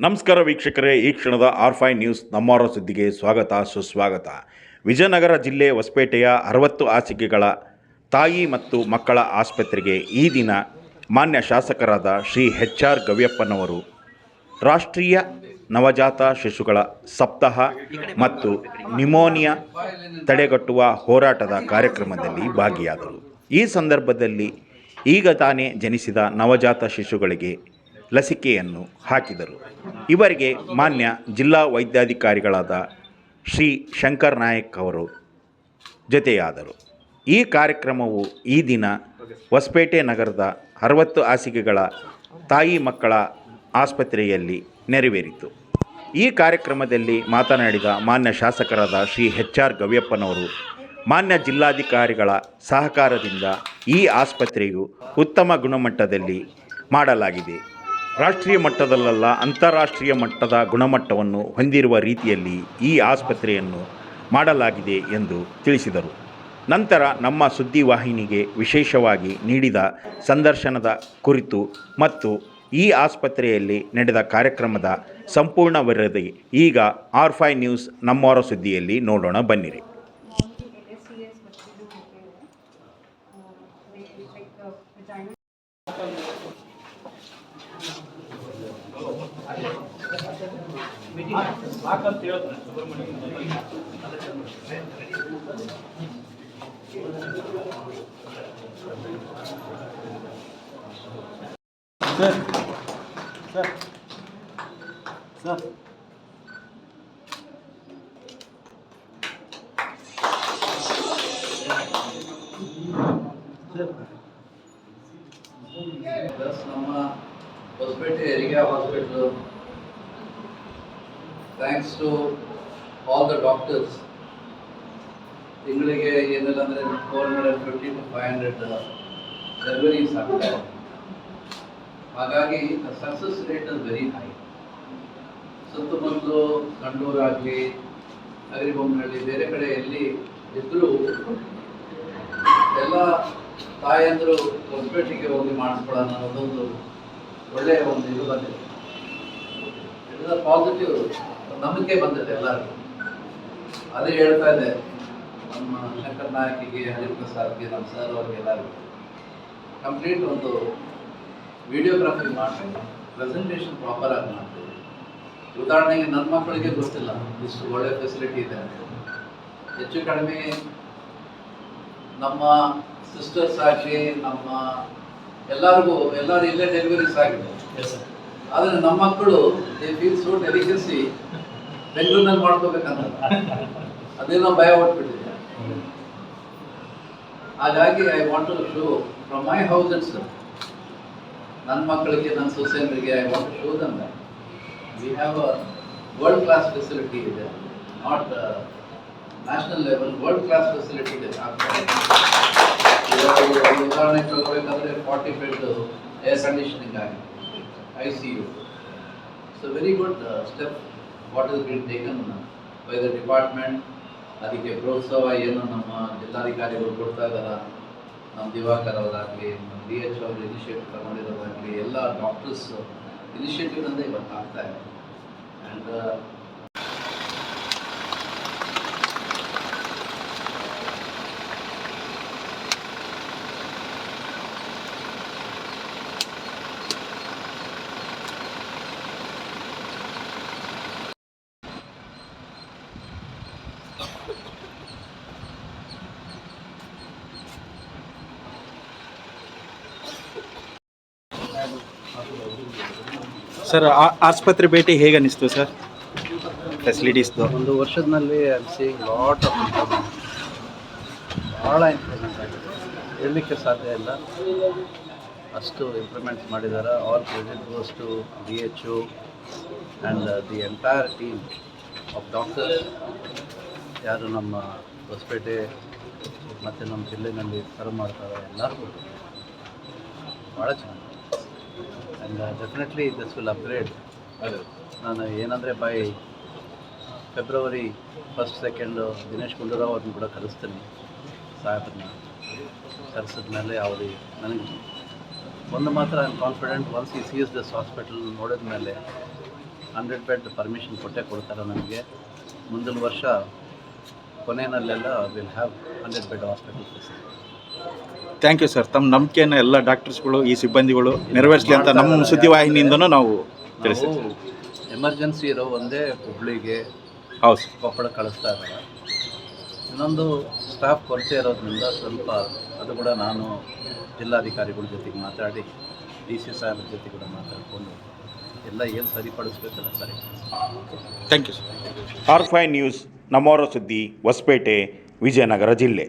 ನಮಸ್ಕಾರ ವೀಕ್ಷಕರೇ, ಈ ಕ್ಷಣದ R5 ನ್ಯೂಸ್ ನಮ್ಮವರ ಸುದ್ದಿಗೆ ಸ್ವಾಗತ ಸುಸ್ವಾಗತ. ವಿಜಯನಗರ ಜಿಲ್ಲೆ ಹೊಸಪೇಟೆಯ 60 ಹಾಸಿಗೆಗಳ ತಾಯಿ ಮತ್ತು ಮಕ್ಕಳ ಆಸ್ಪತ್ರೆಗೆ ಈ ದಿನ ಮಾನ್ಯ ಶಾಸಕರಾದ ಶ್ರೀ HR ಗವಿಯಪ್ಪನವರು ರಾಷ್ಟ್ರೀಯ ನವಜಾತ ಶಿಶುಗಳ ಸಪ್ತಾಹ ಮತ್ತು ನ್ಯುಮೋನಿಯಾ ತಡೆಗಟ್ಟುವ ಹೋರಾಟದ ಕಾರ್ಯಕ್ರಮದಲ್ಲಿ ಭಾಗಿಯಾದರು. ಈ ಸಂದರ್ಭದಲ್ಲಿ ಈಗ ತಾನೇ ಜನಿಸಿದ ನವಜಾತ ಶಿಶುಗಳಿಗೆ ಲಸಿಕೆಯನ್ನು ಹಾಕಿದರು. ಇವರಿಗೆ ಮಾನ್ಯ ಜಿಲ್ಲಾ ವೈದ್ಯಾಧಿಕಾರಿಗಳಾದ ಶ್ರೀ ಶಂಕರ್ ನಾಯಕ್ ಅವರು ಜೊತೆಯಾದರು. ಈ ಕಾರ್ಯಕ್ರಮವು ಈ ದಿನ ಹೊಸಪೇಟೆ ನಗರದ 60 ಹಾಸಿಗೆಗಳ ತಾಯಿ ಮಕ್ಕಳ ಆಸ್ಪತ್ರೆಯಲ್ಲಿ ನೆರವೇರಿತು. ಈ ಕಾರ್ಯಕ್ರಮದಲ್ಲಿ ಮಾತನಾಡಿದ ಮಾನ್ಯ ಶಾಸಕರಾದ ಶ್ರೀ HR ಗವಿಯಪ್ಪನವರು, ಮಾನ್ಯ ಜಿಲ್ಲಾಧಿಕಾರಿಗಳ ಸಹಕಾರದಿಂದ ಈ ಆಸ್ಪತ್ರೆಯು ಉತ್ತಮ ಗುಣಮಟ್ಟದಲ್ಲಿ ಮಾಡಲಾಗಿದೆ. ರಾಷ್ಟ್ರೀಯ ಮಟ್ಟದಲ್ಲ, ಅಂತಾರಾಷ್ಟ್ರೀಯ ಮಟ್ಟದ ಗುಣಮಟ್ಟವನ್ನು ಹೊಂದಿರುವ ರೀತಿಯಲ್ಲಿ ಈ ಆಸ್ಪತ್ರೆಯನ್ನು ಮಾಡಲಾಗಿದೆ ಎಂದು ತಿಳಿಸಿದರು. ನಂತರ ನಮ್ಮ ಸುದ್ದಿವಾಹಿನಿಗೆ ವಿಶೇಷವಾಗಿ ನೀಡಿದ ಸಂದರ್ಶನದ ಕುರಿತು ಮತ್ತು ಈ ಆಸ್ಪತ್ರೆಯಲ್ಲಿ ನಡೆದ ಕಾರ್ಯಕ್ರಮದ ಸಂಪೂರ್ಣ ವರದಿ ಈಗ R5 ನ್ಯೂಸ್ ನಮ್ಮವರ ಸುದ್ದಿಯಲ್ಲಿ ನೋಡೋಣ ಬನ್ನಿರಿ. ಸರ್ ಪ್ಲಸ್ ನಮ್ಮ Hosapete area hospital, thanks to all the doctors, ತಿಂಗಳಿಗೆ ಏನಿಲ್ಲ ಅಂದರೆ 450 to 500 ಡೆಲಿವರೀಸ್ ಆಗ್ತಾರೆ. ಹಾಗಾಗಿ success rate is very high. ಸುತ್ತಮುತ್ತಲು ಕಂಡೂರಾಗಲಿ, ಅಗ್ರಿಬೊಮ್ಮನಹಳ್ಳಿ, ಬೇರೆ ಕಡೆ ಎಲ್ಲಿ ಇದ್ದರೂ ಎಲ್ಲ ತಾಯಂದರು ಹೊಸಪೇಟೆಗೆ ಹೋಗಿ ಮಾಡಿಸ್ಕೊಳ್ಳೋಣ ಅನ್ನೋದೊಂದು ಒಳ್ಳೆಯ ಒಂದು ಇದು ಬಂದಿದೆ. ಇಟ್ ಇಸ್ ಪಾಸಿಟಿವ್ ನಂಬಿಕೆ ಬಂದಿದೆ ಎಲ್ಲರಿಗೂ. ಅದೇ ಹೇಳ್ತಾ ಇದೆ ನಮ್ಮ ಶಂಕರ್ ನಾಯಕಿಗೆ, ಹರಿಪ್ರಸಾದ್ಗೆ, ನಮ್ಮ ಸರ್ ಅವ್ರಿಗೆಲ್ಲರಿಗೂ ಕಂಪ್ಲೀಟ್ ಒಂದು ವಿಡಿಯೋಗ್ರಫಿ ಮಾಡ್ತೀವಿ, ಪ್ರೆಸೆಂಟೇಷನ್ ಪ್ರಾಪರಾಗಿ ಮಾಡ್ತೀವಿ. ಉದಾಹರಣೆಗೆ ನನ್ನ ಮಕ್ಕಳಿಗೆ ಗೊತ್ತಿಲ್ಲ ಇಷ್ಟು ಒಳ್ಳೆ ಫೆಸಿಲಿಟಿ ಇದೆ. ಹೆಚ್ಚು ಕಡಿಮೆ ನಮ್ಮ ಸಿಸ್ಟರ್ಸ್ ಆಗಲಿ, ನಮ್ಮ ಎಲ್ಲರೂ ಇಲ್ಲೇ ಡೆಲಿವರೀಸ್ ಆಗಿದೆ. ಆದರೆ ನಮ್ಮ ಮಕ್ಕಳು ದೇ ಫೀಲ್ ಸೋ ಡೆಲಿಕಸಿ ಬೆಂಗಳೂರಿನಲ್ಲಿ ಮಾಡ್ಕೋಬೇಕಂತ ಅದೇನೋ ಭಯ ಹೊಟ್ಬಿಟ್ಟಿದೆ. ಹಾಗಾಗಿ I want to show from my house and sir, ನನ್ನ ಮಕ್ಕಳಿಗೆ, ನನ್ನ ಸೊಸೈಟಿಗೆ I want to show them that we have a world class facility ಇದೆ. Not national level, world class facility ಇದೆ. ಉದಾಹರಣೆ ತಗೋಬೇಕಂದ್ರೆ 40 ಬೆಡ್ ಏರ್ ಕಂಡೀಷನಿಂಗ್ ಆಗಿದೆ, ICU. So very good step what is been taken by the department. ಅದಕ್ಕೆ ಪ್ರೋತ್ಸಾಹ ಏನು ನಮ್ಮ ಜಿಲ್ಲಾಧಿಕಾರಿಗಳು ಕೊಡ್ತಾ ಇದ್ದಾರ, ನಮ್ಮ ದಿವಾಕರ್ ಅವರಾಗಲಿ, ನಮ್ಮ DH ಅವರು ಇನಿಷಿಯೇಟಿವ್ ತಗೊಂಡಿರೋದಾಗಲಿ, ಎಲ್ಲ ಡಾಕ್ಟರ್ಸ್ ಇನಿಷಿಯೇಟಿವ್ನಿಂದ ಇವತ್ತು ಆಗ್ತಾ ಇದೆ. ಆ್ಯಂಡ್ ಸರ್ ಆಸ್ಪತ್ರೆ ಭೇಟಿ ಹೇಗೆ ಅನಿಸ್ತು ಸರ್? ಫೆಸಿಲಿಟೀಸ್ದು ಒಂದು ವರ್ಷದಲ್ಲಿ I am seeing lot of improvement, ಭಾಳ ಇಂಪ್ರೂವ್ಮೆಂಟ್ ಆಗಿದೆ, ಹೇಳಲಿಕ್ಕೆ ಸಾಧ್ಯ ಇಲ್ಲ. ಅಷ್ಟು ಇಂಪ್ರೂವ್ಮೆಂಟ್ಸ್ ಮಾಡಿದ್ದಾರೆ. All credit goes to DHO and the entire team of doctors, ಯಾರು ನಮ್ಮ ಹೊಸಪೇಟೆ ಮತ್ತು ನಮ್ಮ ಜಿಲ್ಲೆಯಲ್ಲಿ ಸರ್ವ್ ಮಾಡ್ತಾರೆ ಎಲ್ಲರಿಗೂ ಭಾಳ ಚೆನ್ನಾಗಿ. And definitely this will upgrade. ನಾನು ಏನಂದರೆ by February 1st, 2 Dinesh Gundu Rao ಅವ್ರನ್ನ ಕೂಡ ಕರೆಸ್ತೀನಿ. ಸಾಹೇಬ್ರನ್ನ ಕರೆಸಿದ್ಮೇಲೆ ಅವ್ರಿಗೆ ನನಗೆ ಒಂದು ಮಾತ್ರ I am confident, once he sees this hospital ನೋಡಿದ ಮೇಲೆ 100 ಬೆಡ್ ಪರ್ಮಿಷನ್ ಕೊಡ್ತಾರೆ ನಮಗೆ. ಮುಂದಿನ ವರ್ಷ ಕೊನೆಯಲ್ಲೆಲ್ಲ will have 100 bed hospital facility. Thank you sir. ತಮ್ಮ ನಂಬಿಕೆಯನ್ನು ಎಲ್ಲ ಡಾಕ್ಟರ್ಸ್ಗಳು ಈ ಸಿಬ್ಬಂದಿಗಳು ನೆರವೇರಿಸಲಿ ಅಂತ ನಮ್ಮ ಸುದ್ದಿವಾಹಿನಿಯಿಂದನೂ ನಾವು ತಿಳಿಸ್ತೀವಿ. ನಾವು ಎಮರ್ಜೆನ್ಸಿ ಇರೋ ಒಂದೇ ಹುಬ್ಳಿಗೆ, ಹೌದು ಸರ್. ಕೊಪ್ಪಳ ಕಳಿಸ್ತಾ ಇದ್ದಾರೆ. ಇನ್ನೊಂದು ಸ್ಟಾಫ್ ಕೊರತೆ ಇರೋದ್ರಿಂದ ಸ್ವಲ್ಪ ಅದು ಕೂಡ ನಾನು ಜಿಲ್ಲಾಧಿಕಾರಿಗಳ ಜೊತೆಗೆ ಮಾತಾಡಿ DC ಸಾಹೇಬ್ರ ಜೊತೆ ಕೂಡ ಮಾತಾಡಿಕೊಂಡು ಎಲ್ಲ ಏನು ಸರಿಪಡಿಸ್ಬೇಕಲ್ಲ ಸರಿ. Thank you sir. R5 news ನಮ್ಮವರ ಸುದ್ದಿ, ಹೊಸಪೇಟೆ, ವಿಜಯನಗರ ಜಿಲ್ಲೆ.